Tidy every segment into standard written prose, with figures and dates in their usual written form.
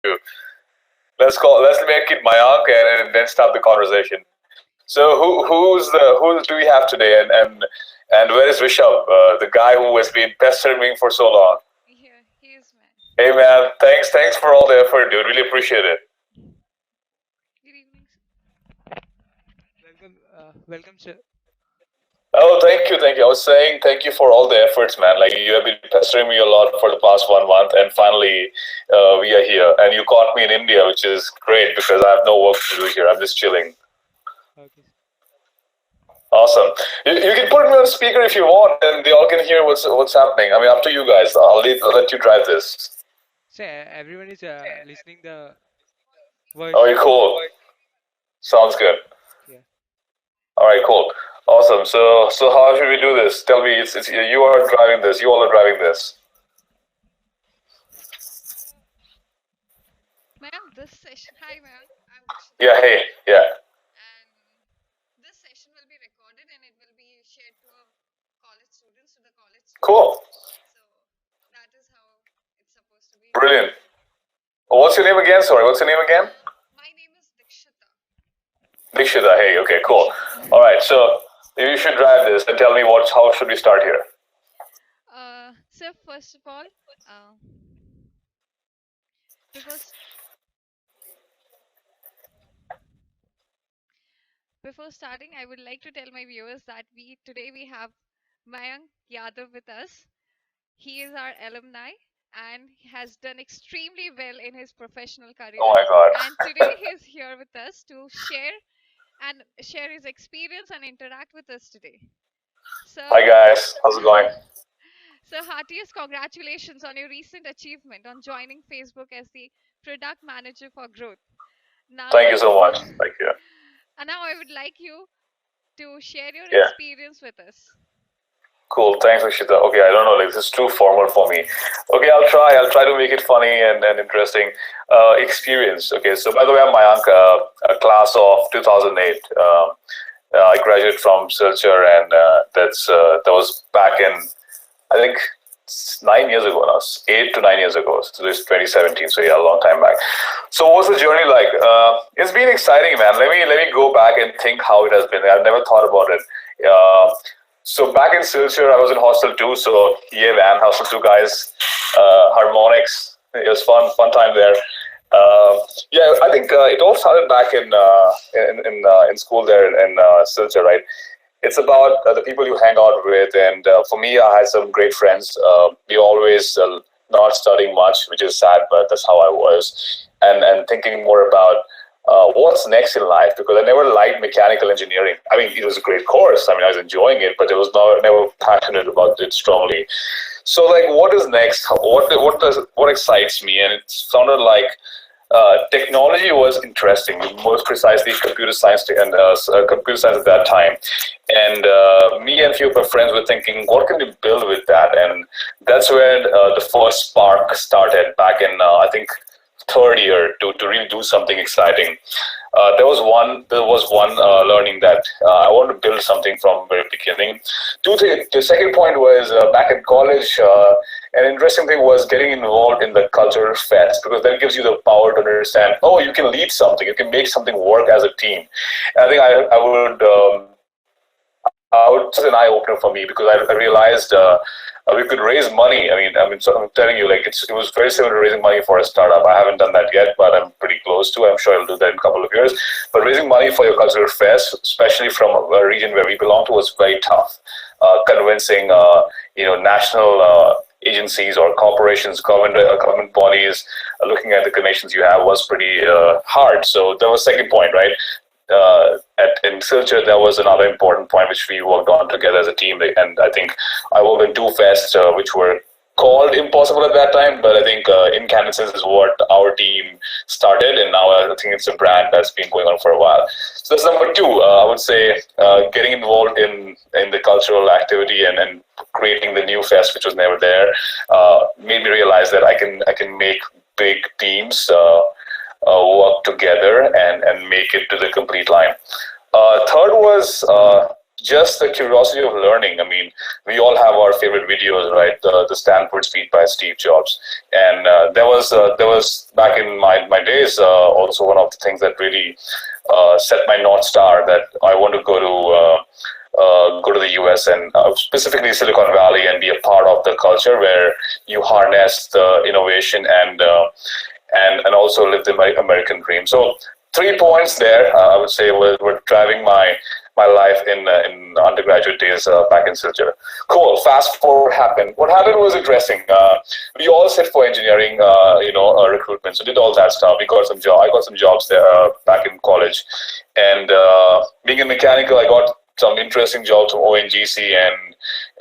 Let's make it Mayank and then start the conversation. So who do we have today and where is Rishabh, the guy who has been pestering me for so long? Yeah, he is man. Hey man, thanks for all the effort, dude. Really appreciate it. Good evening. Welcome, sir. Oh, thank you. I was saying thank you for all the efforts, man. Like you have been pestering me a lot for the past 1 month, and finally we are here. And you caught me in India, which is great because I have no work to do here. I'm just chilling. Okay, Awesome. You can put me on speaker if you want, and they all can hear what's happening. I mean, up to you guys. I'll let you drive this. so everyone is listening the All voice. right, cool. Sounds good. Yeah. All right, cool. Awesome. So how should we do this? Tell me, it's you are driving this. You all are driving this. Ma'am, this session. Hi, ma'am. I'm Dikshita. Yeah. Hey. Yeah. And this session will be recorded and it will be shared to a college students. Cool. So that is how it's supposed to be. Brilliant. What's your name again? Sorry. What's your name again? My name is Dikshita. Dikshita. Hey. Okay. Cool. All right. So you should drive this and tell me what. How should we start here? So first of all, uh, before s- before starting, I would like to tell my viewers that we have Mayank Yadav with us. He is our alumni and has done extremely well in his professional Oh career. my And God. today he is here with us to share his experience and interact with us today. Hi So, guys. How's it going? so heartiest congratulations on your recent achievement on joining Facebook as the product manager for growth. Thank Now, you so much. Thank you. and now I would like you to share your Yeah. experience with us. Cool. Thanks, Rishita. Okay, I don't know, like this is too formal for me. Okay, I'll try to make it funny and interesting. Experience. Okay, so by the way, I'm Mayank, a class of 2008. I graduated from Silchar, and that was back in I think 9 years ago now, 8 to 9 years ago. So this is 2017. So yeah, a long time back. So what's the journey like? It's been exciting, man. Let me go back and think how it has been. I've never thought about it. So back in Silchar, I was in hostel two. So yeah, man, hostel two guys, harmonics. It was fun time there. Yeah, I think it all started back in school there in Silchar, right? It's about the people you hang out with, and for me, I had some great friends. We always not studying much, which is sad, but that's how I was, and thinking more about what's next in life because I never liked mechanical engineering. I mean, it was a great course. I mean, I was enjoying it, but I was never passionate about it strongly. So, like, what is next? What excites me? And it sounded like technology was interesting, most precisely computer science at that time. And me and a few of my friends were thinking, what can we build with that? And that's where the first spark started back in, I think, third year to really do something exciting. There was one learning that I wanted to build something from very beginning. The second point was back in college. An interesting thing was getting involved in the cultural fest because that gives you the power to understand. Oh, you can lead something. You can make something work as a team. And I think I would this was an eye opener for me because I realized we could raise money. So I'm telling you, like it was very similar to raising money for a startup. I haven't done that yet, but I'm pretty close to. I'm sure I'll do that in a couple of years. But raising money for your cultural fest, especially from a region where we belong to, was very tough. Convincing, national agencies or corporations, government bodies, looking at the connections you have was pretty hard. So that was second point, right? In Silchar, that was another important point which we worked on together as a team. And I think I worked in two fests, which were called Impossible at that time, but I think Incandescence is what our team started, and now I think it's a brand that's been going on for a while. So that's number two. I would say getting involved in the cultural activity and creating the new fest, which was never there, made me realize that I can make big teams. Work together and make it to the complete line. Third was just the curiosity of learning. I mean, we all have our favorite videos, right? The Stanford speech by Steve Jobs, and there was back in my days also one of the things that really set my north star that I want to go to the US and specifically Silicon Valley and be a part of the culture where you harness the innovation and also live the American dream. So 3 points there, I would say, were driving my life in undergraduate days back in Silchar. Cool. Fast forward happened. What happened was interesting. We all sit for engineering, recruitment. So did all that stuff. We got some job. I got some jobs there back in college, and being in mechanical, I got some interesting jobs from ONGC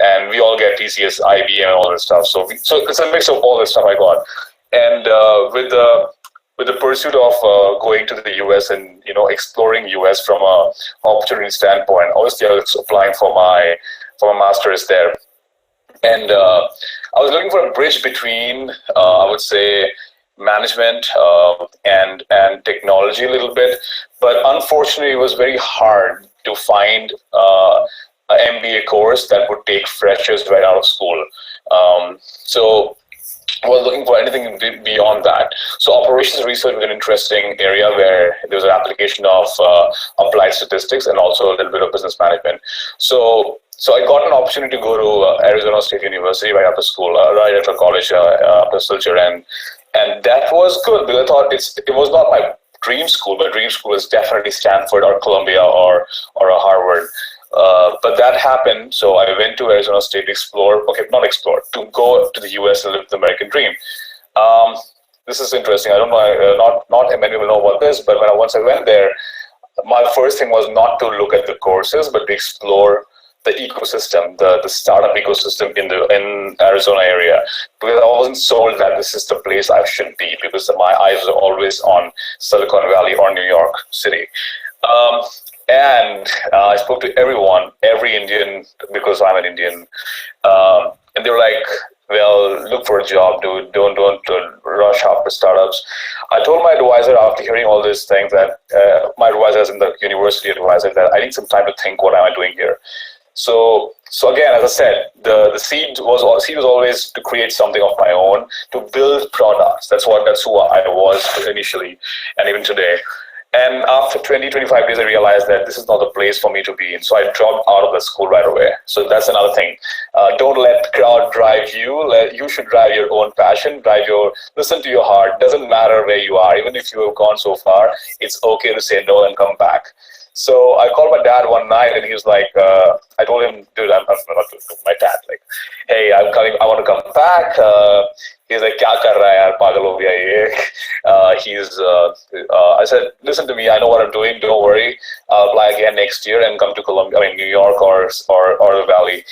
and we all get TCS, IBM, and all that stuff. So it's a mix of all the stuff I got, and with the pursuit of going to the US and exploring US from a opportunity standpoint. Obviously, I was applying for my master's there, and I was looking for a bridge between I would say management and technology a little bit, but unfortunately, it was very hard to find an MBA course that would take freshers right out of school. So I was looking for anything beyond that. So operations research was an interesting area where there was an application of applied statistics and also a little bit of business management. So I got an opportunity to go to Arizona State University right after school, right after college, after Silchar, and that was good because I thought it was not my dream school. My dream school is definitely Stanford or Columbia or a Harvard. But that happened, so I went to Arizona State to explore. Okay, not explore, to go to the US and live the American dream. Um, this is interesting. I don't know. Not many people know about this, but once I went there, my first thing was not to look at the courses, but to explore the ecosystem, the startup ecosystem in Arizona area, because I wasn't sold that this is the place I should be, because my eyes were always on Silicon Valley or New York City. Um, and I spoke to every Indian, because I'm an Indian, and they were like, "Well, look for a job, dude. Don't rush after startups." I told my advisor after hearing all these things that my advisor is in the university advisor that I need some time to think. What am I doing here? So again, as I said, the seed was always to create something of my own, to build products. That's who I was initially, and even today. And after 20, 25 days, I realized that this is not the place for me to be in. So I dropped out of the school right away. So that's another thing. Don't let crowd drive you. You should drive your own passion. Listen to your heart. Doesn't matter where you are. Even if you have gone so far, it's okay to say no and come back. So I called my dad one night, and he was like, I told him, dude, I'm not my dad, like, hey, I'm coming, I want to come back. He's like, kya kar raha hai yaar, pagal ho gaya ye. I said, listen to me, I know what I'm doing, don't worry. I'll apply again next year and come to New York or the Valley.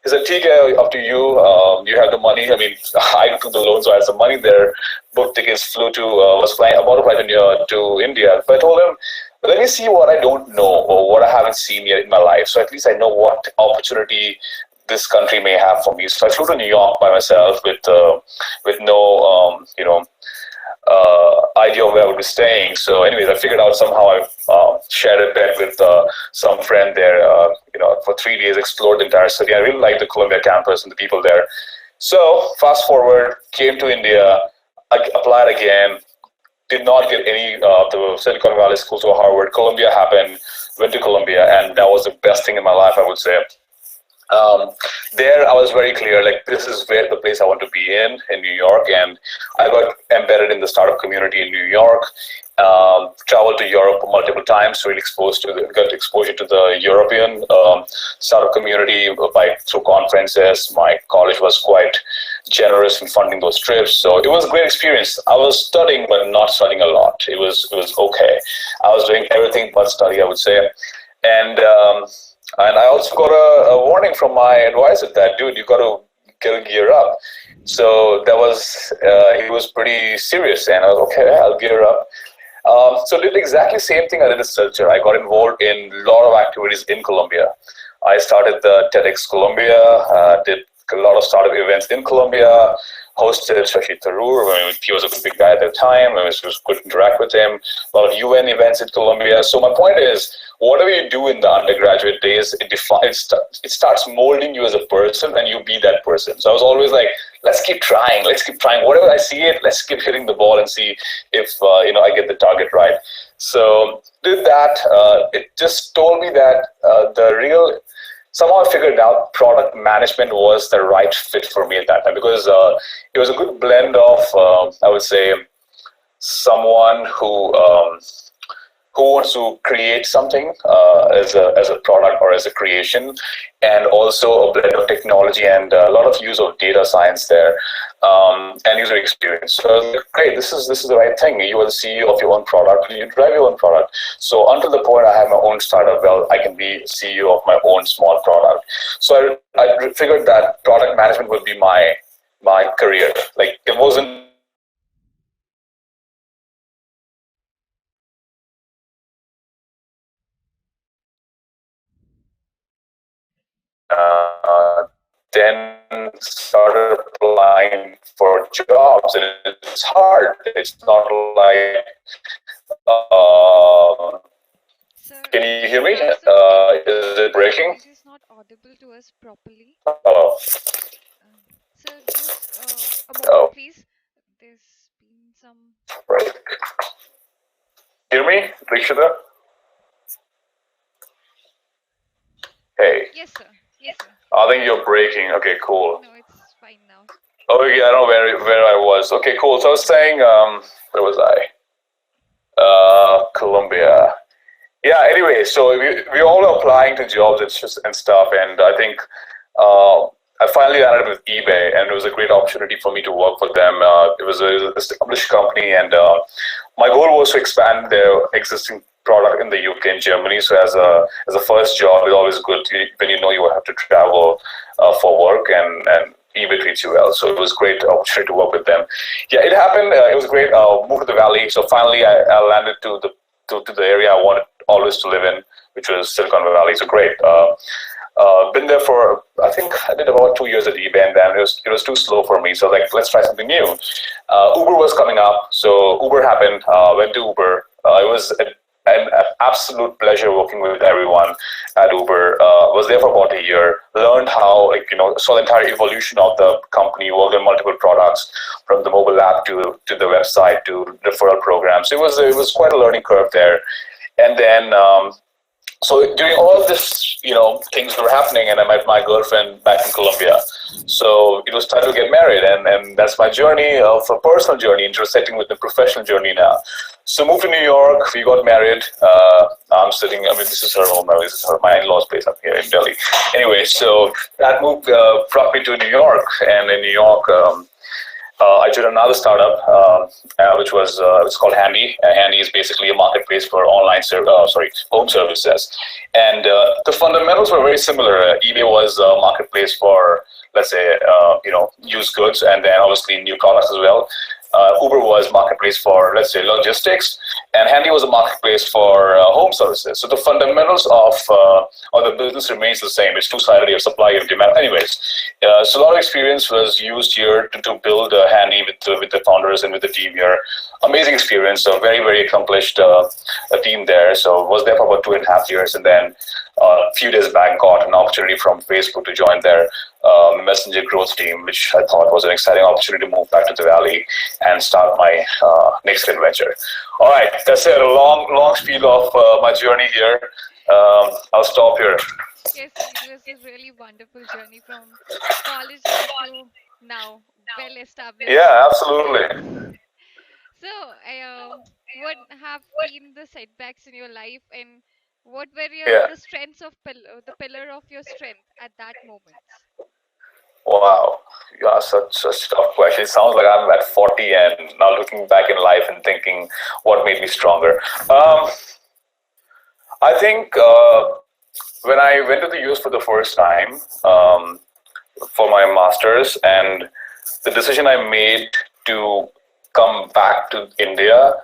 He said, "Okay, up to you. You have the money." I mean, I took the loan, so I had some money there. Booked tickets, was flying about to fly to India. But I told him, let me see what I don't know or what I haven't seen yet in my life. So at least I know what opportunity this country may have for me. So I flew to New York by myself with no idea of where I would be staying. So anyways, I figured out somehow. I shared a bed with some friend there, for 3 days, explored the entire city. I really liked the Columbia campus and the people there. So fast forward, came to India, I applied again, did not get any of the Silicon Valley schools or Harvard. Columbia happened, went to Columbia, and that was the best thing in my life, I would say. Um, there, I was very clear, like, this is where the place I want to be in New York. And I got embedded in the startup community in New York. Traveled to Europe multiple times, really got exposure to the European startup community through conferences. My college was quite generous in funding those trips, so it was a great experience. I was studying, but not studying a lot. It was okay. I was doing everything but study, I would say, and. And I also got a warning from my advisor that, dude, you got to gear up. So he was pretty serious, and I was okay. I'll gear up. So I did exactly the same thing I did in Silchar. I got involved in a lot of activities in Colombia. I started the TEDx Colombia, did a lot of startup events in Colombia, hosted Shashi Tharoor. I mean, he was a big guy at the time. It was good to interact with him. A lot of UN events in Colombia. So my point is, whatever you do in the undergraduate days, it starts molding you as a person, and you be that person. So I was always like, let's keep trying. Let's keep trying. Whatever I see it, let's keep hitting the ball and see if I get the target right. So did that. It just told me that the real somehow I figured out product management was the right fit for me at that time because it was a good blend of I would say someone who wants to create something as a product or as a creation, and also a blend of technology and a lot of use of data science there, and user experience. So I was like, great, this is the right thing. You are the CEO of your own product, and you drive your own product. So until the point I have my own startup, well, I can be CEO of my own small product. So I figured that product management would be my career. Like it wasn't then started applying for jobs, and it's hard. It's not like, uh, Sir, can you hear you me? have some echo. Is it Your breaking? voice is not audible to us properly. Hello. Sir, just a moment, Oh, please. There's been some. right. Hear me, Rikshita? Hey, Yes, sir. Yes, sir. I think you're breaking. Okay, cool. No, it's fine now. Oh, yeah, I don't know where I was. Okay, cool. So I was saying, where was I? Colombia. Yeah, anyway, so we all are applying to jobs and stuff, and I think I finally landed with eBay, and it was a great opportunity for me to work for them. It was a established company, and my goal was to expand their existing product in the UK and Germany. So as a first job, it's always good when you know you will have to travel for work, and eBay treats you well. So it was a great opportunity to work with them. Yeah, it happened. It was great. Moved to the Valley. So finally, I landed to the area I wanted always to live in, which was Silicon Valley. So great. Been there for I think I did about 2 years at eBay, and then it was too slow for me. So like, let's try something new. Uber was coming up, so Uber happened. Went to Uber. It was an absolute pleasure working with everyone at Uber. Was there for about a year. Learned how saw the entire evolution of the company. Worked on multiple products from the mobile app to the website to referral programs. It was quite a learning curve there, and then. So during all of this, things were happening, and I met my girlfriend back in Colombia. So it was time to get married, and that's my journey of a personal journey, intersecting with the professional journey now. So moved to New York. We got married. I'm sitting. I mean, this is her home. This is my in-laws' place up here in Delhi. Anyway, so that move brought me to New York, and in New York. I joined another startup, which was it's called Handy. Handy is basically a marketplace for home services, and the fundamentals were very similar. eBay was a marketplace for, let's say, used goods, and then obviously new products as well. Uber was marketplace for, let's say, logistics, and Handy was a marketplace for home services. So the fundamentals of the business remains the same. It's two-sided. You have supply, you have demand. Anyways, so a lot of experience was used here to build Handy with the founders and with the team here. Amazing experience. A very, very accomplished a team there. So was there for about 2.5 years, and then a few days back got an opportunity from Facebook to join their messenger growth team, which I thought was an exciting opportunity to move back to the Valley and start my next adventure. All right, that's it. A long spiel of my journey here. I'll stop here. Yes, it was a really wonderful journey from college life to now, well established. Yeah, absolutely. So, what have been the setbacks in your life, and what were Yeah. the strengths of the pillar of your strength at that moment? Wow. Yeah, such tough question. It sounds like I'm at 40 and now looking back in life and thinking what made me stronger. I think when I went to the US for the first time for my master's, and the decision I made to come back to India,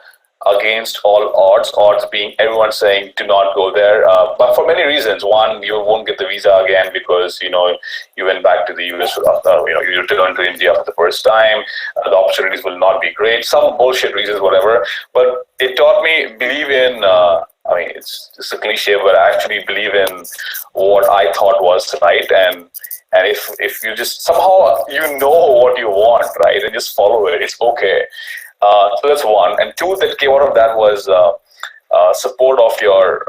against all odds. Odds being everyone saying do not go there, but for many reasons. One, you won't get the visa again because you went back to the US. You returned to India for the first time. The opportunities will not be great. Some bullshit reasons, whatever. But it taught me believe in. I mean, it's a cliche, but I actually believe in what I thought was right, and if you just somehow you know what you want, right, and just follow it, it's okay. So that's one. And two that came out of that was support of your.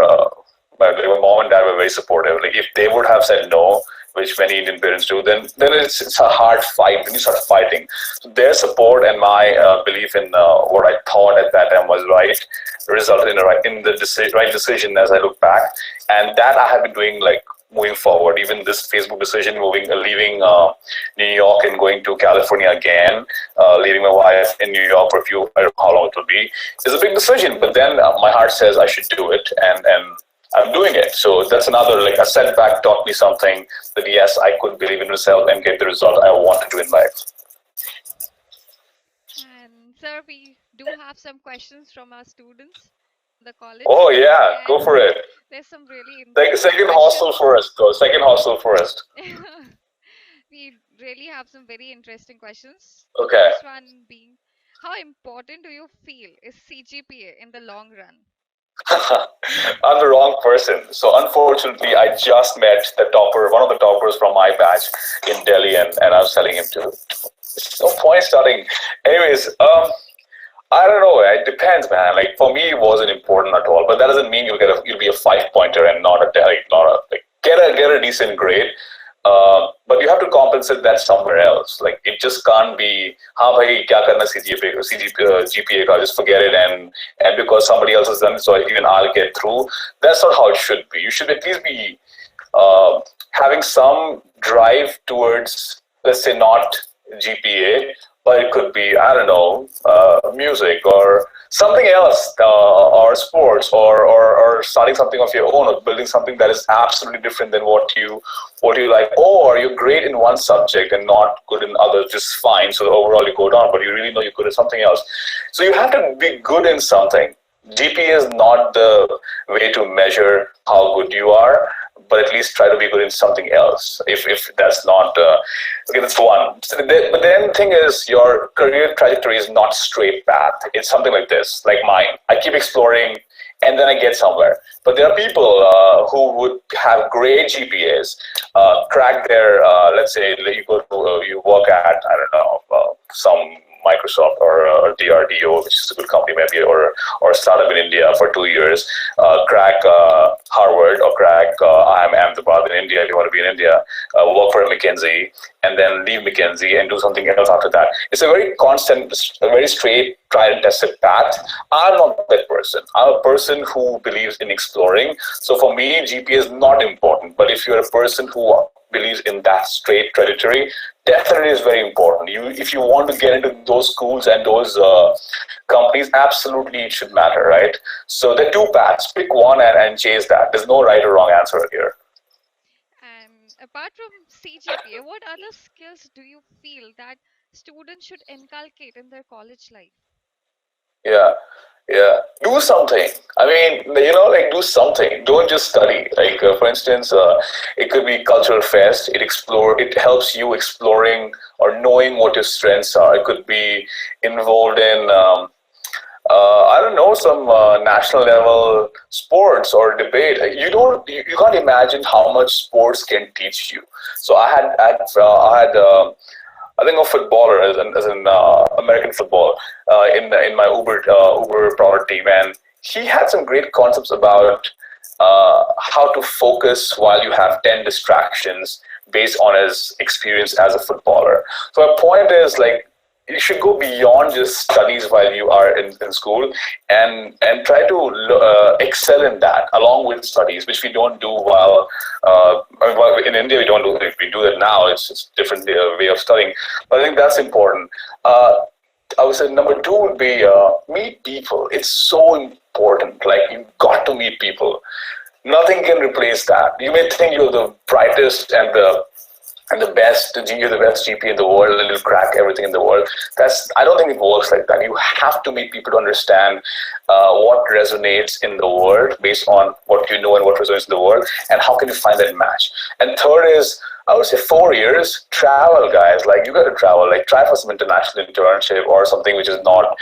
My mom and dad were very supportive. Like if they would have said no, which many Indian parents do, then it's a hard fight. Then you start fighting. So their support and my belief in what I thought at that time was right resulted in right decision as I look back, and that I have been doing like moving forward. Even this Facebook decision, leaving New York and going to California again, leaving my wife in New York for a few, I don't know how long it will be, is a big decision. But then my heart says I should do it, and I'm doing it. So that's another, like a setback taught me something that yes, I could believe in myself and get the result I want to do in life. And sir, we do have some questions from our students in the college, Oh yeah, go and for it. there's some really interesting Second hostel questions. first, though. Second hostel first. We really have some very interesting questions. The Okay. first one being, how important do you feel is CGPA in the long run? I'm the wrong person. So unfortunately, I just met the topper, one of the toppers from my batch in Delhi, and I was telling him to. There's no point starting. Anyways, I don't know. It depends, man. Like for me, it wasn't important at all. But that doesn't mean you'll be a 5 pointer and not a not a like get a decent grade. But you have to compensate that somewhere else. Like it just can't be, हाँ भाई क्या करना GPA का, just forget it, and because somebody else has done it, so even I'll get through. That's not how it should be. You should at least be having some drive towards, let's say, not GPA, but it could be, I don't know, music or something else, or sports, or starting something of your own, or building something that is absolutely different than what you like. Or you're great in one subject and not good in others, just fine. So overall you go down, but you really know you're good at something else. So you have to be good in something. GPA is not the way to measure how good you are, but at least try to be good in something else. If that's not okay, that's one. But then the thing is, your career trajectory is not straight path. It's something like this, like mine. I keep exploring, and then I get somewhere. But there are people who would have great GPAs, crack their, let's say, you go to, you work at, I don't know, some Microsoft or DRDO, which is a good company maybe, or a startup in India for 2 years, crack Harvard or crack IIM Ahmedabad in India if you want to be in India, work for McKinsey, and then leave McKinsey and do something else after that. It's a very constant, a very straight, tried and tested path. I'm not that person. I'm a person who believes in exploring. So for me, GPA is not important. But if you're a person who believes in that straight trajectory, definitely is very important. If you want to get into those schools and those companies, absolutely it should matter, right? So there are two paths. Pick one and chase that. There's no right or wrong answer here. And apart from CGPA, what other skills do you feel that students should inculcate in their college life? Yeah, yeah. Do something. I mean, like do something. Don't just study. Like for instance, it could be cultural fest. It helps you exploring or knowing what your strengths are. It could be involved in I don't know, some national level sports or debate. You can't imagine how much sports can teach you. So I think of footballer as an American football in my Uber product team, and he had some great concepts about how to focus while you have 10 distractions based on his experience as a footballer. So my point is, like, you should go beyond just studies while you are in school, and try to excel in that along with studies, which we don't do while in India. We do that now. It's a different way of studying, but I think that's important. I would say number two would be meet people. It's so important. Like, you've got to meet people. Nothing can replace that. You may think you're the brightest and and you're the best GP in the world, and you'll crack everything in the world. I don't think it works like that. You have to meet people to understand what resonates in the world based on what you know and what resonates in the world, and how can you find that match. And third is, I would say 4 years travel, guys. Like you got to travel. Like try for some international internship or something which is not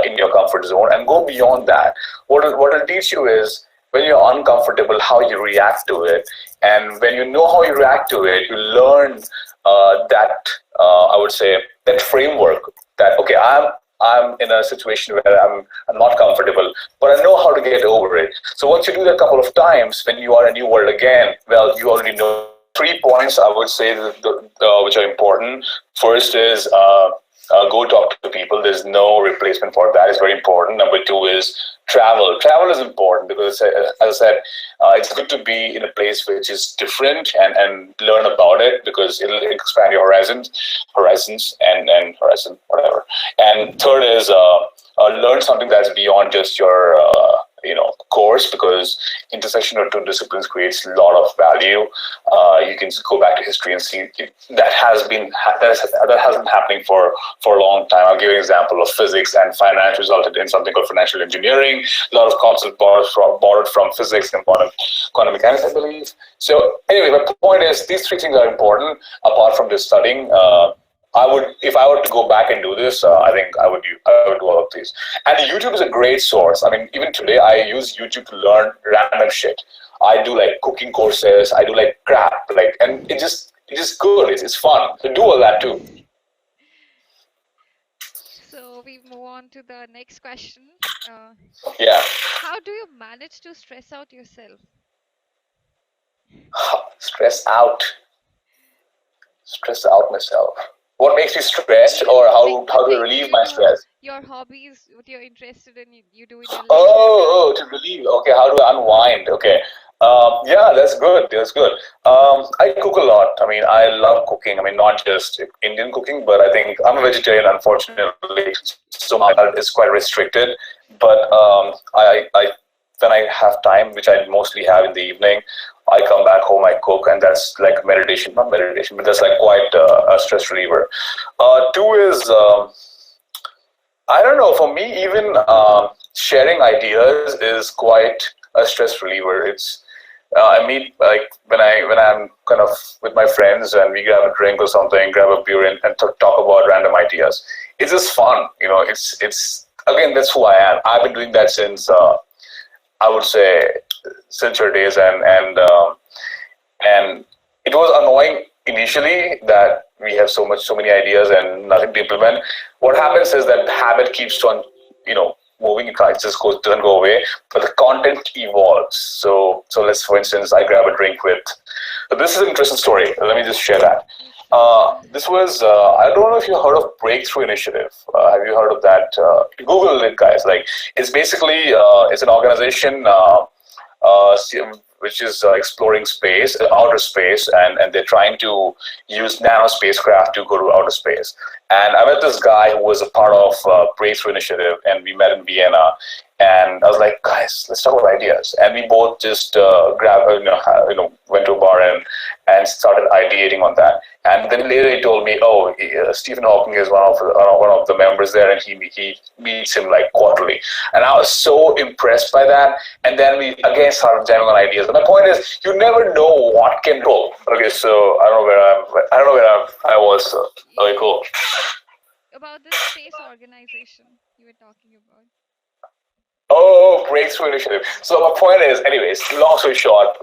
in your comfort zone, and go beyond that. What it'll teach you is when you're uncomfortable, how you react to it, and when you know how you react to it, you learn that I would say that framework. That okay, I'm in a situation where I'm not comfortable, but I know how to get over it. So once you do that a couple of times, when you are in a new world again, well, you already know. Three points I would say which are important. First is go talk to people. There's no replacement for that. It's very important. Number two is travel. Travel is important because, as I said, it's good to be in a place which is different and learn about it because it'll expand your horizon, whatever. And third is learn something that's beyond just your course, because intersection of two disciplines creates a lot of value. You can go back to history and see that has been happening for a long time. I'll give you an example of physics and finance resulted in something called financial engineering. A lot of concepts borrowed from physics and quantum mechanics, I believe. So anyway, my point is these three things are important apart from just studying. If I were to go back and do this, I think I would do all of these. And YouTube is a great source. I mean, even today, I use YouTube to learn random shit. I do like cooking courses. I do like crap, and it's just good. It's fun. So do all that too. So we move on to the next question. Uh, Yeah. how do you manage to stress out yourself? Stress out. Stress out myself. What makes me stressed, Maybe or like how the do I things relieve you my do, stress? your hobbies, what you're interested in, you do in your leisure Oh, time. to relieve. Okay, how do I unwind? Okay. Yeah, that's good. That's good. I cook a lot. I mean, I love cooking. I mean, not just Indian cooking, but I think I'm a vegetarian, unfortunately, so my diet is quite restricted. But I when I have time, which I mostly have in the evening, I come back home, I cook, and that's like meditation, not meditation, but that's like quite a stress reliever. Two is I don't know. For me, even sharing ideas is quite a stress reliever. I meet like when I'm kind of with my friends and we grab a drink or something, grab a beer and talk about random ideas. It's just fun, you know. It's again that's who I am. I've been doing that since I would say since your days, and it was annoying initially that we have so many ideas and nothing to implement. What happens is that the habit keeps on, moving. It just doesn't go away, but the content evolves. So let's, for instance, I grab a drink with. So this is an interesting story. Let me just share that. Okay. This was I don't know if you heard of Breakthrough Initiative. Have you heard of that? Google it, guys. Like it's basically it's an organization. Uh, which is exploring space, outer space, and they're trying to use nano spacecraft to go to outer space. And I met this guy who was a part of Breakthrough Initiative, and we met in Vienna. And I was like, guys, let's talk about ideas. And we both just grabbed, went to a bar and started ideating on that. And then later he told me, oh, Stephen Hawking is one of the members there, and he meets him like quarterly. And I was so impressed by that. And then we again started jamming on ideas. And my point is, you never know what can roll. Okay, so I don't know where I was. Okay, cool. About the space organization you were talking about. Oh, breakthrough initiative. So my point is, anyways, long story short,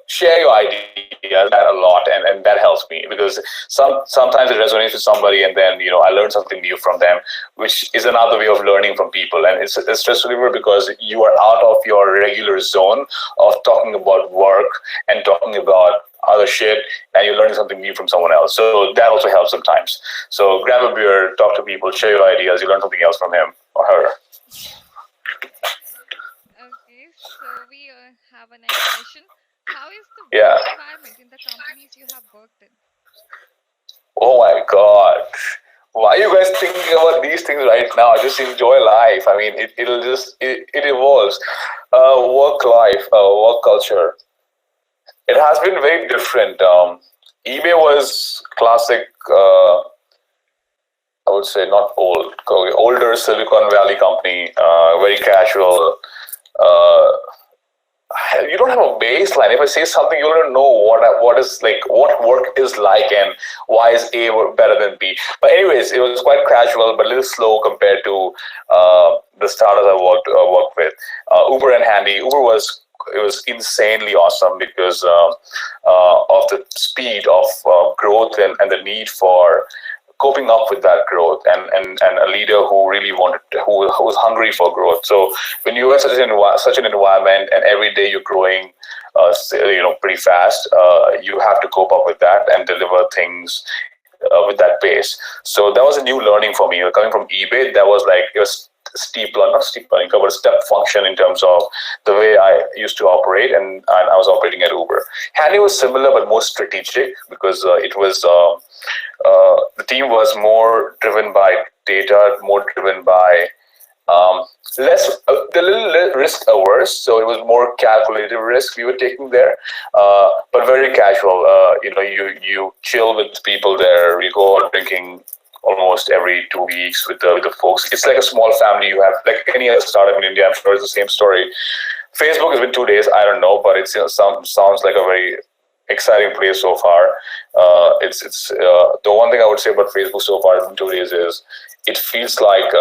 share your ideas that a lot, and that helps me because sometimes it resonates with somebody, and then I learn something new from them, which is another way of learning from people, and it's a stress reliever because you are out of your regular zone of talking about work and talking about other shit, and you're learning something new from someone else. So that also helps sometimes. So grab a beer, talk to people, share your ideas. You learn something else from him or her. Okay, so we have a next question. How is the Yeah. work environment in the companies you have worked in? Oh my God. Why are you guys thinking about these things right now? Just enjoy life. I mean, it evolves. Work life, work culture. It has been very different. eBay was classic. I would say not old, older Silicon Valley company, very casual. Uh, you don't have a baseline. If I say something, you don't know what is like what work is like and why is A better than B. But anyways, it was quite casual, but a little slow compared to the startups I worked with. Uber and Handy. Uber was it was insanely awesome because of the speed of growth and the need for coping up with that growth and a leader who really who was hungry for growth. So when you are such an environment and every day you're growing pretty fast, you have to cope up with that and deliver things with that pace. So that was a new learning for me. Coming from eBay, that was like it was not steep learning, but a step function in terms of the way I used to operate, and I was operating at Uber. Handy was similar but more strategic because it was the team was more driven by data, more driven by less the little risk averse, so it was more calculated risk we were taking there, but very casual. You chill with people there. You go out drinking almost every 2 weeks with the folks. It's like a small family you have, like any other startup in India. I'm sure it's the same story. Facebook has been 2 days. I don't know, but it's sounds like a very exciting place so far. It's the one thing I would say about Facebook so far in 2 days is it feels like.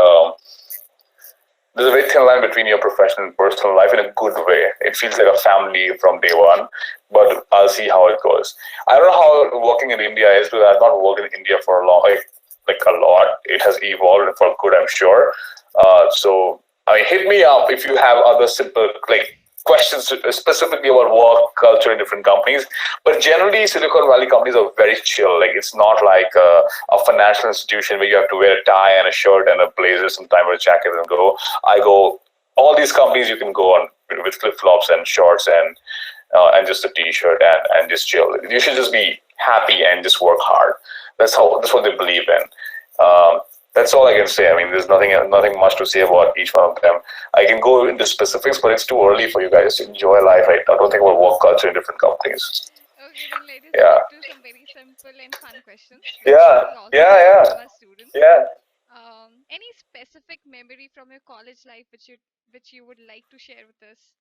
There's a very thin line between your professional and personal life in a good way. It feels like a family from day one, but I'll see how it goes. I don't know how working in India is because I've not worked in India for a long, like a lot. It has evolved for good, I'm sure. So I mean, hit me up if you have other simple like questions specifically about work culture in different companies. But generally, Silicon Valley companies are very chill. Like it's not like a financial institution where you have to wear a tie and a shirt and a blazer, sometime with a jacket and go. I go. All these companies you can go on with flip flops and shorts and just a t-shirt and just chill. You should just be happy and just work hard. That's what they believe in. That's all I can say. I mean, there's nothing much to say about each one of them. I can go into specifics, but it's too early for you guys to enjoy life. I don't think about work culture in different companies. Okay, then let us Yeah, move to some very simple and fun questions, which yeah, we also yeah, ask yeah, to our students. yeah. Any specific memory from your college life which you would like to share with us?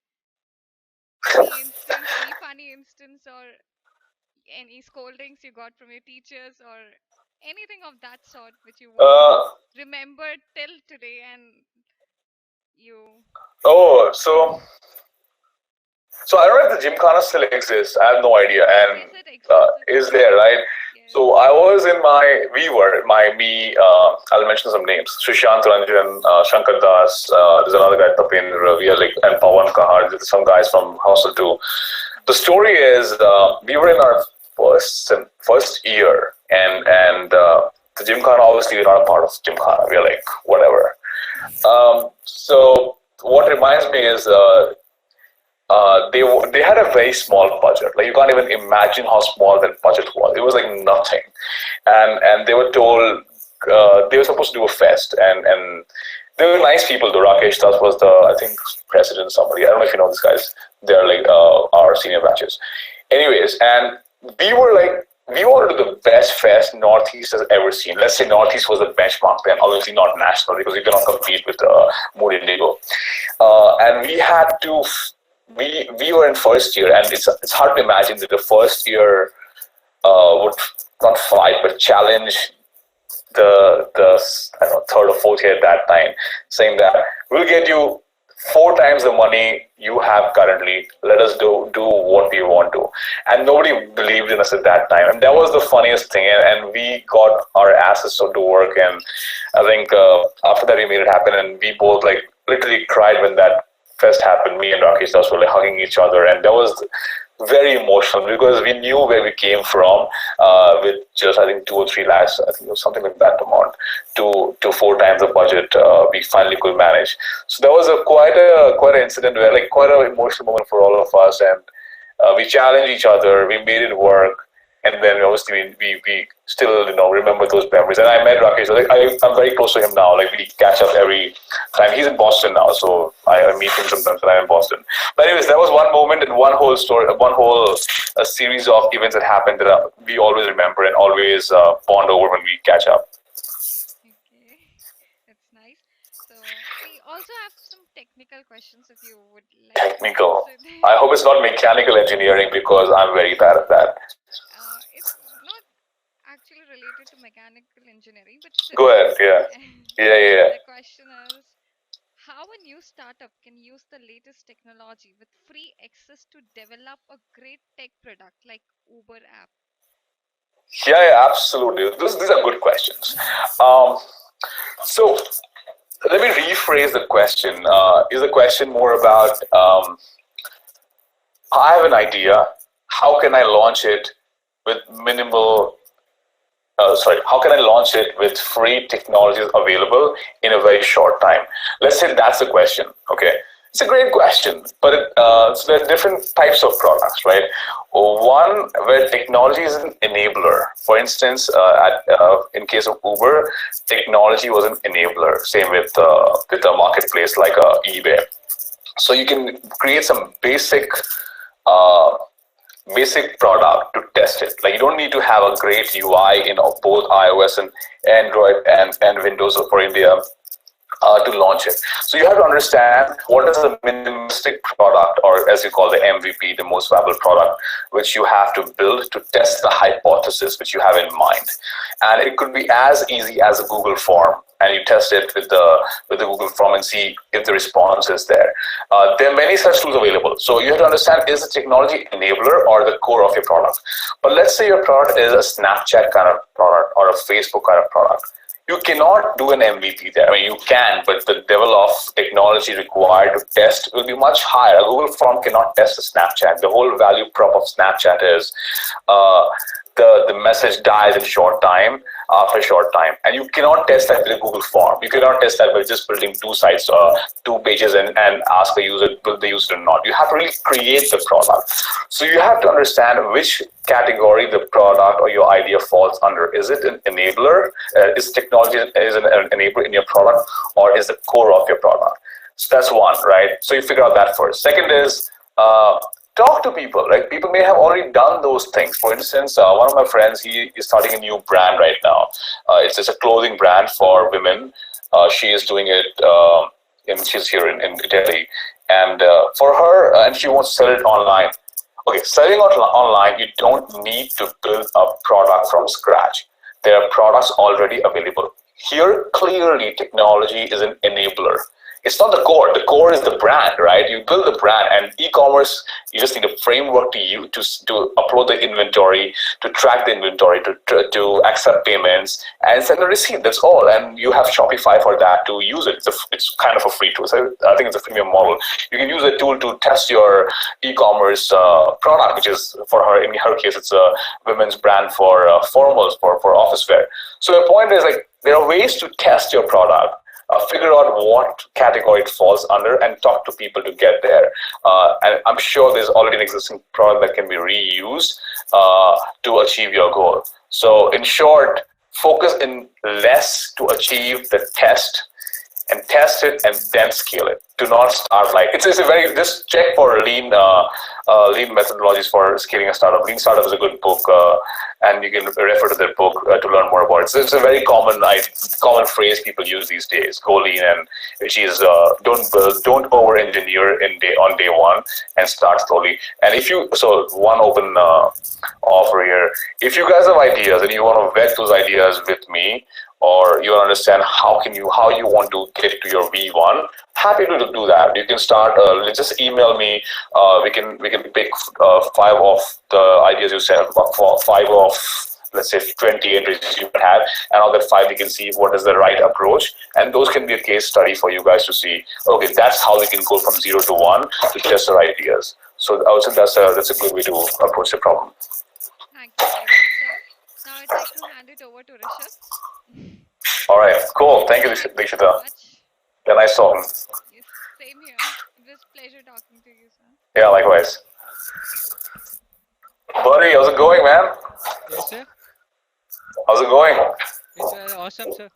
Any instance, any funny instance, or any scoldings you got from your teachers, or anything of that sort which you would Uh, remember till today and you oh, so I don't know if the Gymkhana still exists. I have no idea. And yes, it exists, it is there, exists. right? Yes. So I was in we were, I'll mention some names. Sushant Ranjan, Shankar Das, there's another guy, Tapendra, we are like, and Pawan Kahar, there's some guys from Hostel 2. The story is, we were in our first year, and the Gymkhana, obviously, we're not a part of Gymkhana. We're like, whatever. So what reminds me is, they had a very small budget. Like you can't even imagine how small that budget was. It was like nothing, and they were told they were supposed to do a fest, and they were nice people. Though Rakesh Das was the I think president, somebody. I don't know if you know these guys. They're like our senior batches. Anyways, and we were like. We wanted to do the best fest Northeast has ever seen. Let's say Northeast was the benchmark then, obviously not national because you cannot compete with Mood Indigo. And we had to we were in first year, and it's hard to imagine that the first year would not fight but challenge the I don't know, third or fourth year at that time, saying that we'll get you 4 times the money you have currently. Let us do what we want to, and nobody believed in us at that time, and that was the funniest thing. And we got our asses to work, and I think after that we made it happen, and we both like literally cried when that fest happened. Me and Rakesh Das were like hugging each other, and that was very emotional because we knew where we came from with just I think 2 or 3 lakhs. I think it was something like that amount to 4 times the budget we finally could manage. So that was quite an incident where like quite an emotional moment for all of us, and we challenged each other. We made it work, and then obviously we still remember those memories. And I met Rakesh. Like, I'm very close to him now. Like we catch up every time. He's in Boston now, so I meet him sometimes when I'm in Boston. But anyways, that was one moment and one whole story, one whole a series of events that happened that we always remember and always bond over when we catch up. Okay, that's nice. So we also have some technical questions if you would like to Technical. answer I them. hope it's not mechanical engineering because I'm very bad at that. It's not actually related to mechanical engineering, but still. Go ahead. Yeah. Yeah. Yeah. Yeah. The question is how a new startup can use the latest technology with free access to develop a great tech product like Uber app. Yeah, yeah, absolutely. These are good questions. Um, so let me rephrase the question. Is the question more about I have an idea. How can I launch it with minimal? Sorry, how can I launch it with free technologies available in a very short time? Let's say that's the question. Okay, it's a great question, but so there are different types of products, right? One where technology is an enabler. For instance, in case of Uber, technology was an enabler. Same with a marketplace like eBay. So you can create some uh, basic product to test it. Like you don't need to have a great UI in both iOS and Android and Windows for India to launch it. So you have to understand what is the minimalistic product, or as you call the MVP, the most valuable product, which you have to build to test the hypothesis which you have in mind. And it could be as easy as a Google form, and you test it with the Google form and see if the response is there. There are many such tools available. So you have to understand, is the technology enabler or the core of your product? But let's say your product is a Snapchat kind of product or a Facebook kind of product. You cannot do an MVP there. I mean, you can, but the level of technology required to test will be much higher. A Google form cannot test a Snapchat. The whole value prop of Snapchat is uh, the message dies in short time, after a short time. And you cannot test that with a Google form. You cannot test that by just building two sites, two pages, and ask the user, will they use it or not. You have to really create the product. So you have to understand which category the product or your idea falls under. Is it an enabler? Is technology is an enabler in your product, or is the core of your product? So that's one, right? So you figure out that first. Second is talk to people. Like people may have already done those things. For instance, one of my friends, he is starting a new brand right now. It's a clothing brand for women. She is doing it. And she's here in Italy, and for her, and she wants to sell it online. Okay, selling online, you don't need to build a product from scratch. There are products already available. Here, clearly, technology is an enabler. It's not the core. The core is the brand, right? You build the brand, and e-commerce, you just need a framework to use to upload the inventory, to track the inventory, to accept payments, and send a receipt. That's all. And you have Shopify for that to use it. It's kind of a free tool. So I think it's a freemium model. You can use a tool to test your e-commerce product, which is for her. In her case, it's a women's brand for formals for office wear. So the point is, like, there are ways to test your product, figure out what category it falls under, and talk to people to get there. And I'm sure there's already an existing product that can be reused to achieve your goal. So in short, focus in less to achieve the test, and test it and then scale it. Do not start like it's a very just check for lean methodologies for scaling a startup. Lean Startup is a good book, and you can refer to that book to learn more about it. So it's a very common phrase people use these days. Go lean, and which is don't over engineer on day one, and start slowly. And if you one open offer here, if you guys have ideas and you want to vet those ideas with me, or you understand how you want to get to your V1, happy to do that. You can start. Just email me. We can pick five of the ideas you said, five of, let's say, 20 entries you have, and out of that five we can see what is the right approach, and those can be a case study for you guys to see. Okay, that's how we can go from 0 to 1 to test our ideas. So I would say that's a good way to approach the problem. Thank you very much, sir. Now I'd like to hand it over to Rishabh. All right, cool. Thank you, Thank you so Dikshita. much. Yeah, nice talking. Yes, same here. It was pleasure talking to you, sir. Yeah, likewise. Buddy, how's it going, man? Yes, sir. How's it going? It's awesome, sir.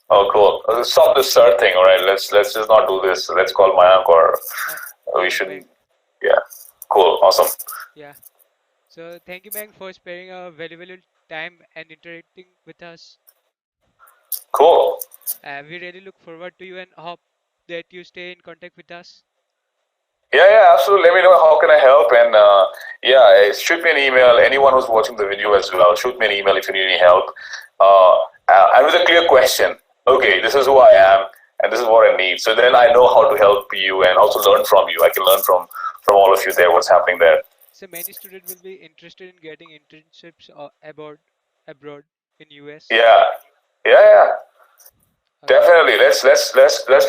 Oh, cool. Let's stop this sir thing. All right, let's just not do this. Let's call Mayank, or we should. Wait. Yeah, cool, awesome. Yeah. So thank you, Mayank, for sparing a valuable time and interacting with us. Cool. We really look forward to you and hope that you stay in contact with us. Yeah, yeah, absolutely. Let me know how can I help, and yeah, shoot me an email. Anyone who's watching the video as well, shoot me an email if you need any help, uh, and with a clear question. Okay, this is who I am, and this is what I need. So then I know how to help you, and also learn from you. I can learn from all of you there. What's happening there? So many students will be interested in getting internships abroad in US. Yeah, yeah, yeah. Okay. Definitely. Let's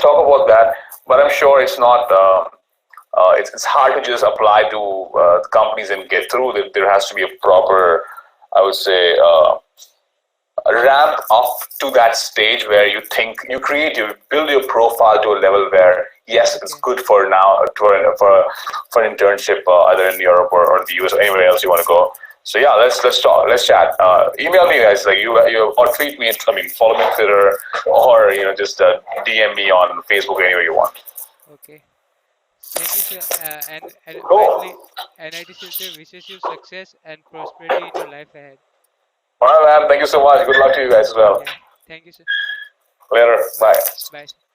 talk about that. But I'm sure it's not. It's hard to just apply to companies and get through. There has to be a proper, I would say, ramp up to that stage where you think you build your profile to a level where yes, it's Okay. good for now for an internship either in Europe or the US or anywhere else you want to go. So yeah, let's talk, let's chat. Email me guys, like you or tweet me. I mean, follow me on Twitter or just DM me on Facebook anywhere you want. Okay. Thank you, sir. And Cool. finally, NIT Silchar wishes you success and prosperity in your life ahead. All right, man. Thank you so much. Good luck to you guys as well. Yeah. Thank you, sir. Later. Bye. Bye. Bye.